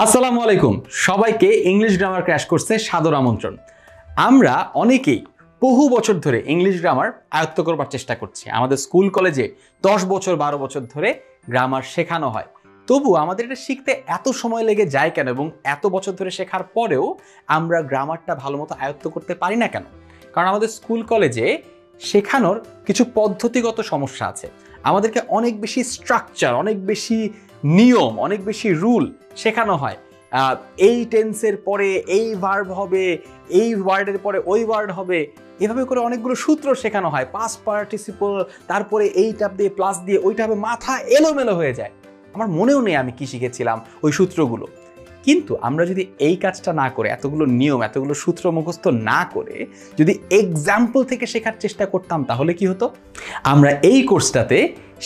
আসসালামু আলাইকুম সবাইকে ইংলিশ গ্রামার ক্র্যাশ কোর্সে সাদর আমন্ত্রণ। আমরা অনেকেই বহু বছর ধরে ইংলিশ গ্রামার আয়ত্ত করবার চেষ্টা করছি। আমাদের স্কুল কলেজে 10 বছর 12 বছর ধরে গ্রামার শেখানো হয়, তবু আমাদের এটা শিখতে এত সময় লেগে যায় কেন এবং এত বছর ধরে শেখার পরেও আমরা গ্রামারটা ভালোমতো আয়ত্ত করতে পারি না কেন? কারণ আমাদের স্কুল কলেজে শেখানোর কিছু পদ্ধতিগত সমস্যা আছে। আমাদেরকে অনেক বেশি স্ট্রাকচার, অনেক বেশি নিয়ম, অনেক বেশি রুল শেখানো হয়। এই টেন্সের পরে এই ভার্ব হবে, এই ওয়ার্ডের পরে ওই ওয়ার্ড হবে, এভাবে করে অনেকগুলো সূত্র শেখানো হয়। পাস্ট পার্টিসিপল, তারপরে এইটা দিয়ে প্লাস দিয়ে ওইটা হবে, মাথা এলোমেলো হয়ে যায়। আমার মনেও নেই আমি কি শিখেছিলাম ওই সূত্রগুলো। কিন্তু আমরা যদি এই কাজটা না করে, এতগুলো নিয়ম, এতগুলো সূত্র মুখস্থ না করে যদি এক্সাম্পল থেকে শেখার চেষ্টা করতাম, তাহলে কি হতো? আমরা এই কোর্সটাতে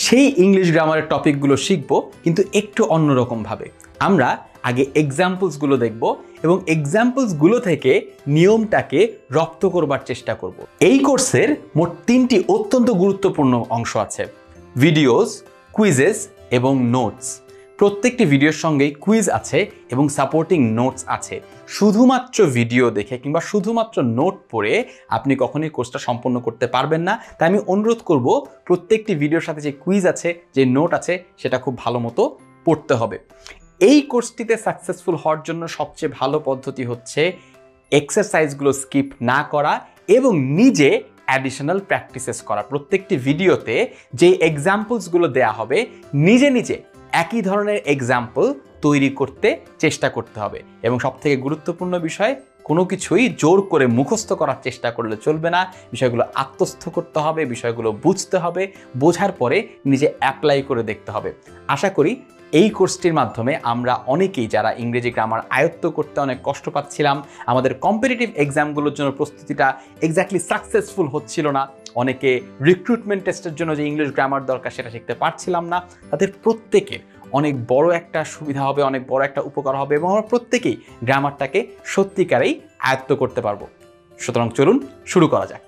সেই ইংলিশ গ্রামারের টপিকগুলো শিখবো, কিন্তু একটু অন্যরকমভাবে। আমরা আগে এক্সাম্পলসগুলো দেখব এবং এক্সাম্পলসগুলো থেকে নিয়মটাকে রপ্ত করবার চেষ্টা করব। এই কোর্সের মোট 3টি অত্যন্ত গুরুত্বপূর্ণ অংশ আছে: ভিডিওস, কুইজেস এবং নোটস। প্রত্যেকটি ভিডিওর সঙ্গেই কুইজ আছে এবং সাপোর্টিং নোটস আছে। শুধুমাত্র ভিডিও দেখে কিংবা শুধুমাত্র নোট পড়ে আপনি কখনোই কোর্সটা সম্পন্ন করতে পারবেন না। তাই আমি অনুরোধ করব, প্রত্যেকটি ভিডিওর সাথে যে কুইজ আছে, যে নোট আছে, সেটা খুব ভালো মতো পড়তে হবে। এই কোর্সটিতে সাকসেসফুল হওয়ার জন্য সবচেয়ে ভালো পদ্ধতি হচ্ছে এক্সারসাইজগুলো স্কিপ না করা এবং নিজে অ্যাডিশনাল প্র্যাকটিসেস করা। প্রত্যেকটি ভিডিওতে যে এক্সাম্পলসগুলো দেয়া হবে, নিজে নিজে একই ধরনের এক্সাম্পল তৈরি করতে চেষ্টা করতে হবে। এবং সবথেকে গুরুত্বপূর্ণ বিষয়, কোনো কিছুই জোর করে মুখস্থ করার চেষ্টা করলে চলবে না। বিষয়গুলো আত্মস্থ করতে হবে, বিষয়গুলো বুঝতে হবে, বোঝার পরে নিজে অ্যাপ্লাই করে দেখতে হবে। আশা করি এই কোর্সটির মাধ্যমে আমরা অনেকেই যারা ইংরেজি গ্রামার আয়ত্ত করতে অনেক কষ্ট পাচ্ছিলাম, আমাদের কম্পিটিটিভ এক্সামগুলোর জন্য প্রস্তুতিটা এক্স্যাক্টলি সাকসেসফুল হচ্ছিল না, অনেকে রিক্রুটমেন্ট টেস্টের জন্য যে ইংলিশ গ্রামার দরকার সেটা শিখতে পারছিলাম না, তাদের প্রত্যেকের অনেক বড় একটা সুবিধা হবে, অনেক বড় একটা উপকার হবে এবং আমরা প্রত্যেকেই গ্রামারটাকে সত্যিকারেই আয়ত্ত করতে পারবো। সুতরাং চলুন শুরু করা যাক।